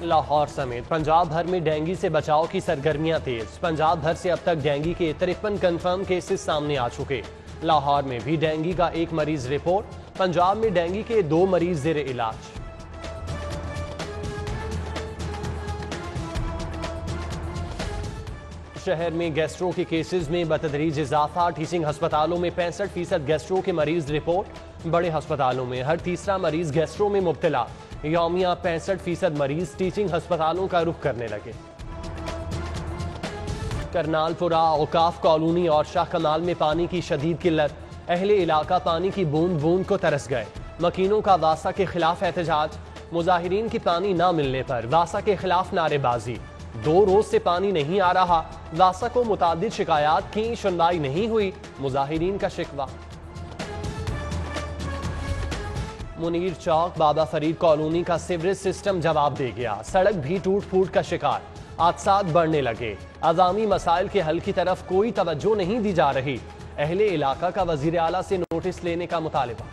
लाहौर समेत पंजाब भर में डेंगू से बचाव की सरगर्मियां तेज। पंजाब भर से अब तक डेंगू के 53 कंफर्म केसेस सामने आ चुके। लाहौर में भी डेंगू का एक मरीज रिपोर्ट। पंजाब में डेंगू के 2 मरीज जेर इलाज। शहर में गैस्ट्रो के केसेस में बतदरीज इजाफा। टीचिंग अस्पतालों में 65% गैस्ट्रो के मरीज रिपोर्ट। बड़े अस्पतालों में हर तीसरा मरीज गैस्ट्रो में मुब्तला। यौमिया 65% मरीज टीचिंग अस्पतालों का रुख करने लगे। करनालपुरा, औकाफ कॉलोनी और शाह कमाल में पानी की शदीद किल्लत। अहले इलाका पानी की बूंद बूंद को तरस गए। मकीनों का वासा के खिलाफ एहतजाज। मुजाहिरीन की पानी न मिलने पर वासा के खिलाफ नारेबाजी। 2 रोज से पानी नहीं आ रहा। वासा को मुतादिद शिकायत की, सुनवाई नहीं हुई। मुजाहिरीन का शिकवा। मुनीर चौक, बाबा फरीद कॉलोनी का सीवरेज सिस्टम जवाब दे गया। सड़क भी टूट फूट का शिकार। हादसात बढ़ने लगे। अवामी मसाइल के हल की तरफ कोई तवज्जो नहीं दी जा रही। अहले इलाका का वजीर आला से नोटिस लेने का मुतालिबा।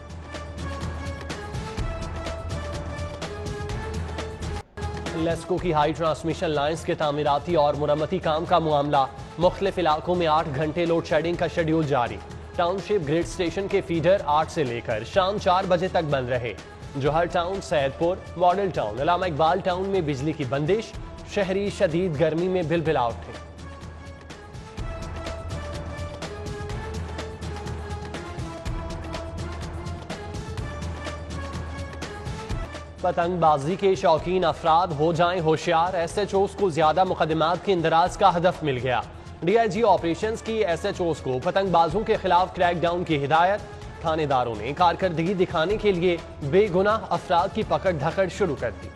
लेस्को की हाई ट्रांसमिशन लाइन्स के तामीराती और मुरम्मती काम का मामला। मुख्तलिफ इलाकों में 8 घंटे लोड शेडिंग का शेड्यूल जारी। टाउनशिप ग्रिड स्टेशन के फीडर 8 से लेकर शाम 4 बजे तक बंद रहे। जोहर टाउन, सैदपुर, मॉडल टाउन, अल्लामा इकबाल टाउन में बिजली की बंदिश। शहरी शदीद गर्मी में बिलबिला उठे। पतंगबाजी के शौकीन अफराद हो जाएं होशियार। SHOs को ज्यादा मुकदमात के इंदराज का हदफ मिल गया। DIG ऑपरेशंस की SHOs को पतंगबाजों के खिलाफ क्रैकडाउन की हिदायत। थानेदारों ने कारकर्दगी दिखाने के लिए बेगुनाह अफराद की पकड़ धकड़ शुरू कर दी।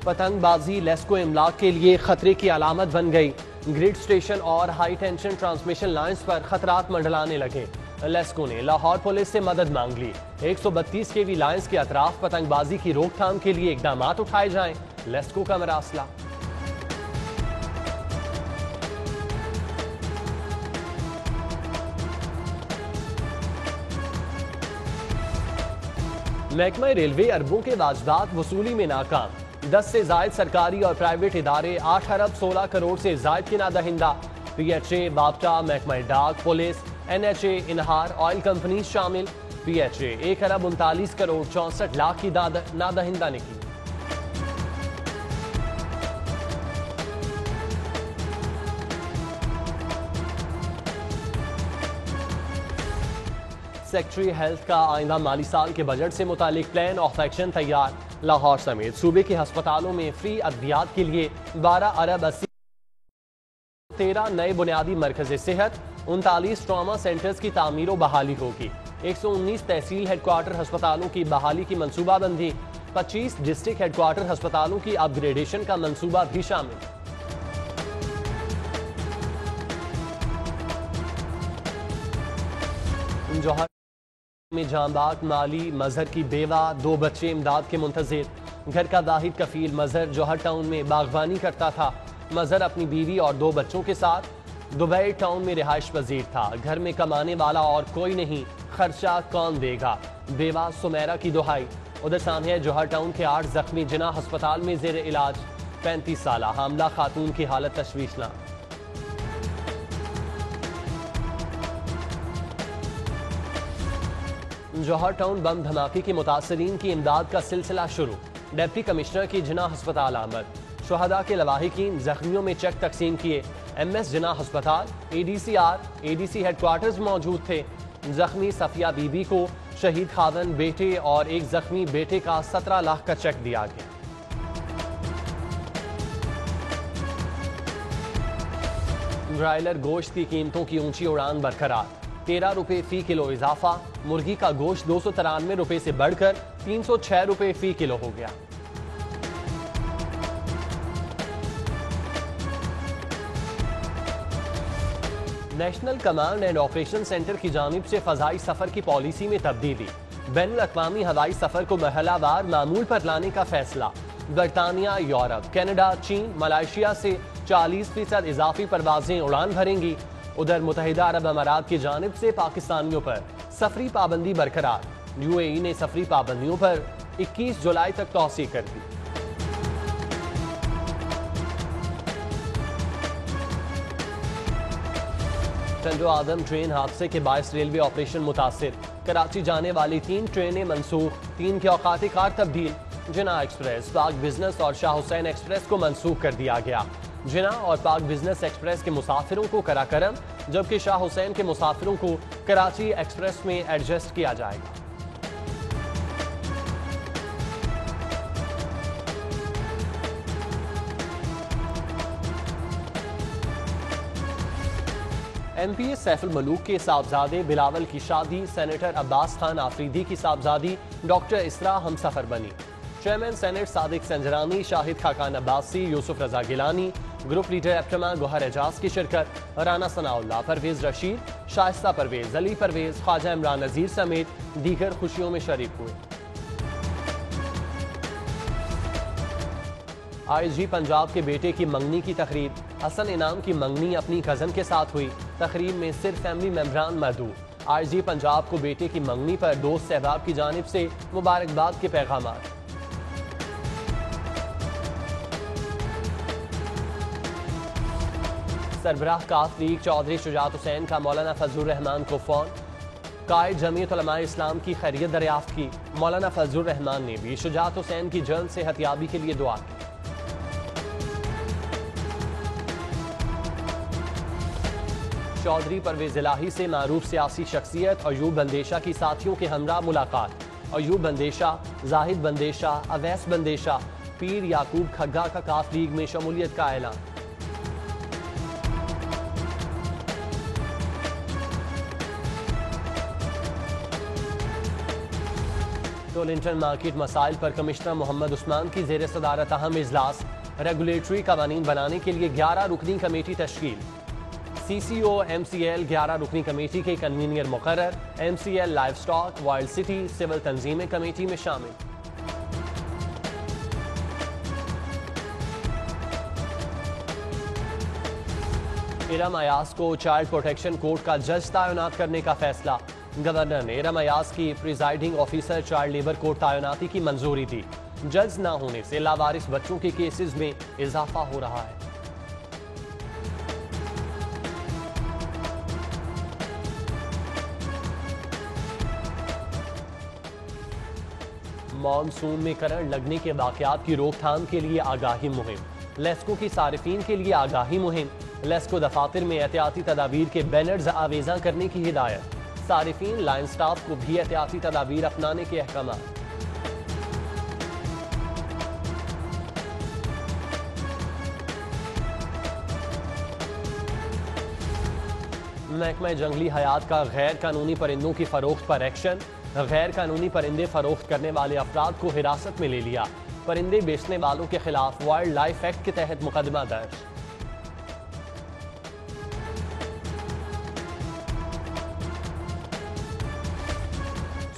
पतंगबाजी लेस्को इमलाक के लिए खतरे की अलामत बन गई। ग्रिड स्टेशन और हाई टेंशन ट्रांसमिशन लाइन्स पर खतरात मंडलाने लगे। लेस्को ने लाहौर पुलिस से मदद मांग ली। 132 kV लाइन्स के अतराफ पतंगबाजी की रोकथाम के लिए इकदाम उठाए जाएं। लेस्को का मरासला। महकमा रेलवे अरबों के वाजबात वसूली में नाकाम। 10 से जायद सरकारी और प्राइवेट इदारे 8 अरब 16 करोड़ से जायद की नादहिंदा। PHA, बाप्टा, महकमा डाक, पुलिस, NHA, इनहार, ऑयल कंपनी शामिल। PHA 1 अरब 39 करोड़ 64 लाख की नादहिंदा निकली। सेक्रेटरी हेल्थ का आइंदा माली साल के बजट से मुतालिक प्लान ऑफ एक्शन तैयार। लाहौर समेत सूबे के अस्पतालों में फ्री अद्वियात के लिए 12 अरब 80। 13 नए बुनियादी मरकज़ सेहत। 39 ट्रॉमा सेंटर्स की तामीर व बहाली होगी। 119 तहसील हेडक्वार्टर अस्पतालों की बहाली की मनसूबाबंदी। 25 डिस्ट्रिक्ट हेडक्वार्टर अस्पतालों की अपग्रेडेशन का मनसूबा भी शामिल। जौहर में जांबाग माली मजहर की बेवा, 2 बच्चे इमदाद के मुंतजिर। घर का वाहिद कफील मजहर जौहर टाउन में बागवानी करता था। मजहर अपनी बीवी और 2 बच्चों के साथ दुबई टाउन में रिहाइश पजीर था। घर में कमाने वाला और कोई नहीं, खर्चा कौन देगा? बेवा सुमेरा की दुहाई। उधर सामने जौहर टाउन के 8 जख्मी जिना अस्पताल में जेर इलाज। 35 साला हामला खातून की हालत तशवीशनाक। जौहर टाउन बम धमाके के मुतासरीन की इमदाद का सिलसिला शुरू। डिप्टी कमिश्नर की जिना अस्पताल आमद। शुहदा के लवाहिकीन जख्मियों में चेक तकसीम किए। MS जिना अस्पताल, ADC हेडक्वार्टर्स मौजूद थे। जख्मी सफिया बीबी को शहीद खावन बेटे और एक जख्मी बेटे का 17 लाख का चेक दिया गया। ब्रायलर गोश्त की कीमतों की ऊंची उड़ान बरकरार। 13 रुपए फी किलो इजाफा। मुर्गी का गोश्त 293 रुपए से बढ़कर 306 रुपए फी किलो हो गया। National command and operation centre की जानिब से फजाई सफर की पॉलिसी में तब्दीली। बैनुल अक़वामी हवाई सफर को महलावार मामूल पर लाने का फैसला। बरतानिया, यूरोप, कनाडा, चीन, मलेशिया से 40% इजाफी परवाजें उड़ान भरेंगी। उधर मुत्तहिदा अरब अमारात की जानिब से पाकिस्तानियों पर सफरी पाबंदी बरकरार। यूएई ने सफरी पाबंदियों पर 21 जुलाई तक तौसीह कर दी। टंडो आदम ट्रेन हादसे के बायस रेलवे ऑपरेशन मुतासिर। कराची जाने वाली 3 ट्रेनें मनसूख, 3 के औकात कार तब्दील। जिना एक्सप्रेस, पाक बिजनेस और शाह हुसैन एक्सप्रेस को मनसूख कर दिया गया। जिना और पाक बिजनेस एक्सप्रेस के मुसाफिरों को कराकरम, जबकि शाह हुसैन के मुसाफिरों को कराची एक्सप्रेस में एडजस्ट किया जाएगा। एमपी सैफुल मलूक के साहबजादे बिलावल की शादी सेनेटर अब्बास खान आफरीदी की साहबजादी डॉक्टर इसरा हमसफर बनी। Chairman senate Sadiq Sanjrani, Shahid Khaqan Abbasi, Yousuf Raza Gilani, group leader APTMA Gohar Ejaz की शिरकत। राना सनाउल्लाह, परवेज रशीद, शाइस्ता परवेज, अली परवेज, ख्वाजा इमरान नजीर समेत दीगर खुशियों में शरीक हुए। आईजी पंजाब के बेटे की मंगनी की तकरीब। हसन इनाम की मंगनी अपनी कजन के साथ हुई। तकरीब में सिर्फ फैमिली मेंबरान मौजूद। आईजी पंजाब को बेटे की मंगनी पर दोस्त सहबाब की जानिब से मुबारकबाद के पैगाम। सरबराह काफ लीग चौधरी शुजात हुसैन का मौलाना फजलुर रहमान को फोन। कायद जमीयत उलमा इस्लाम की खैरियत दरियाफ्त की। मौलाना फजलुर रहमान ने भी शुजात हुसैन की जल्द सेहतयाबी के लिए दुआ की। चौधरी परवेज इलाही से मारूफ सियासी शख्सियत अयूब बंदेशा की साथियों के हमरा मुलाकात। अयूब बंदेशा, जाहिद बंदेशा, अवैस बंदेशा, पीर याकूब खग्गा का काफ लीग में शमूलियत का ऐलान। टोलिंटन मार्केट मसाइल पर कमिश्नर मोहम्मद उस्मान की जेर सदारत अहम इजलास। रेगुलेटरी कवानीन बनाने के लिए 11 रुकनी कमेटी तश्कील। CCO MCL 11 रुकनी कमेटी के कन्वीनियर मुकर्रर। MCL livestock, wild city, civil तंजीमें कमेटी में शामिल। इरम अयाज को चाइल्ड प्रोटेक्शन कोर्ट का जज तैनात करने का फैसला। गवर्नर ने इरम अयाज की presiding officer child labour court तैनाती की मंजूरी दी। जज न होने से लावारिस बच्चों के केसेस में इजाफा हो रहा है। मॉनसून में करंट लगने के वाकयात की रोकथाम के लिए आगाही मुहिम। लेस्को की सारिफीन के लिए आगाही मुहिम। लेस्को दफातर में एहतियाती तदाबीर के बैनर्स आवेजा करने की हिदायत। सारिफीन लाइन स्टाफ को भी एहतियाती तदाबीर अपनाने के अहकाम। महकमा जंगली हयात का गैर कानूनी परिंदों की फरोख्त पर एक्शन। गैर कानूनी परिंदे फरोख्त करने वाले अफराद को हिरासत में ले लिया। परिंदे बेचने वालों के खिलाफ वाइल्ड लाइफ एक्ट के तहत मुकदमा दर्ज।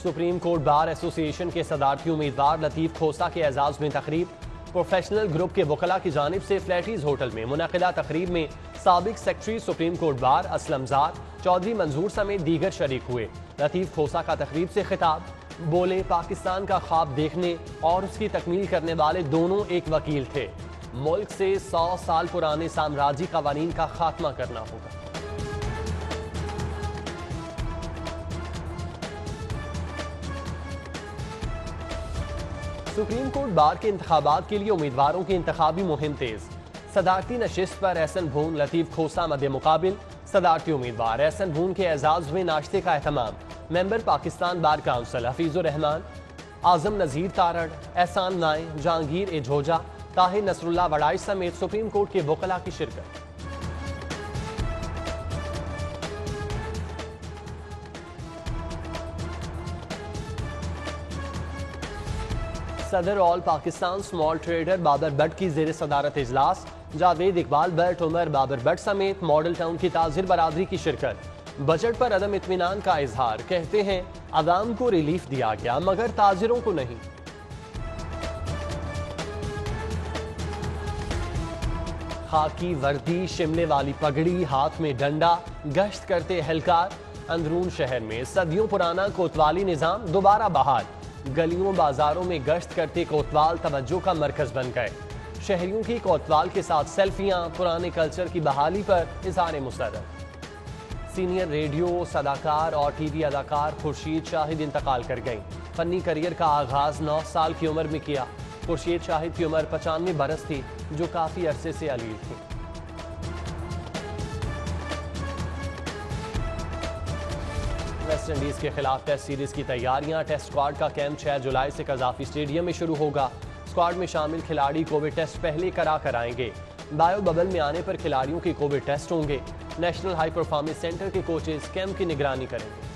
सुप्रीम कोर्ट बार एसोसिएशन के सदारती उम्मीदवार लतीफ खोसा के एजाज में तकरीब। प्रोफेशनल ग्रुप के वकला की जानिब से फ्लैटीज होटल में मुनक़िदा तकरीब में साबिक secretary supreme court bar Aslam ज़ार, चौधरी मंजूर समेत दीगर शरीक हुए। लतीफ खोसा का तकरीब से खिताब। बोले, पाकिस्तान का ख्वाब देखने और उसकी तकमील करने वाले दोनों एक वकील थे। मुल्क से 100 साल पुराने साम्राज्य कवानीन का खात्मा करना होगा। सुप्रीम कोर्ट बार के इंतखाबात के लिए उम्मीदवारों की इंतखाबी मुहिम तेज। सदारती नशिस्त पर एहसन भून, लतीफ खोसा मध्य मुकाबिल। सदारती उम्मीदवार एहसन भून के एजाज में नाश्ते का एहतमाम। Member Pakistan bar council Hafizur Rahman, Azam Nazir Tarar, Ehsan Nai, Jahangir ए झोजा, ताहिर नसरुल्लाह वड़ाई समेत सुप्रीम कोर्ट के वकला की शिरकत। सदर all Pakistan small trader Babar Butt की जेर सदारत इजलास। जावेद इकबाल बट, उमर बाबर बट समेत मॉडल टाउन की ताजिर बरादरी की शिरकत। बजट पर अदम इत्मीनान का इजहार। कहते हैं अवाम को रिलीफ दिया गया मगर ताजिरों को नहीं। खाकी वर्दी, शिमले वाली पगड़ी, हाथ में डंडा, गश्त करते एहलकार। अंदरून शहर में सदियों पुराना कोतवाली निजाम दोबारा बहाल। गलियों बाजारों में गश्त करते कोतवाल तवज्जो का मरकज बन गए। शहरियों की कोतवाल के साथ सेल्फियां पुराने कल्चर की बहाली पर इज़हार मुसर्रत। सीनियर रेडियो सदाकार और टीवी अदाकार खुर्शीद शाहिद इंतकाल कर गईं। फनी करियर का आगाज 9 साल की उम्र में किया। खुर्शीद शाहिद की उम्र 95 बरस थी, जो काफी अरसे से अलील थी। वेस्ट इंडीज के खिलाफ टेस्ट सीरीज की तैयारियां। टेस्ट स्क्वाड का कैंप 6 जुलाई से कजाफी स्टेडियम में शुरू होगा। स्क्वाड में शामिल खिलाड़ी कोविड टेस्ट पहले करा कर आएंगे। बायो बबल में आने पर खिलाड़ियों के कोविड टेस्ट होंगे। नेशनल हाई परफॉर्मेंस सेंटर के कोचेज कैंप की निगरानी करेंगे।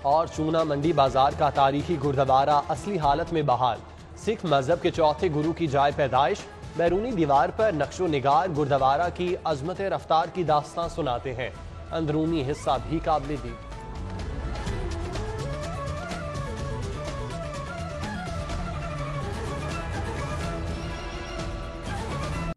और चूना मंडी बाजार का तारीखी गुरुद्वारा असली हालत में बहाल। सिख मजहब के चौथे गुरु की जाए पैदाइश। बैरूनी दीवार पर नक्शो निगार गुरुद्वारा की अजमत रफ्तार की दास्तां सुनाते हैं। अंदरूनी हिस्सा भी काबिल दीद।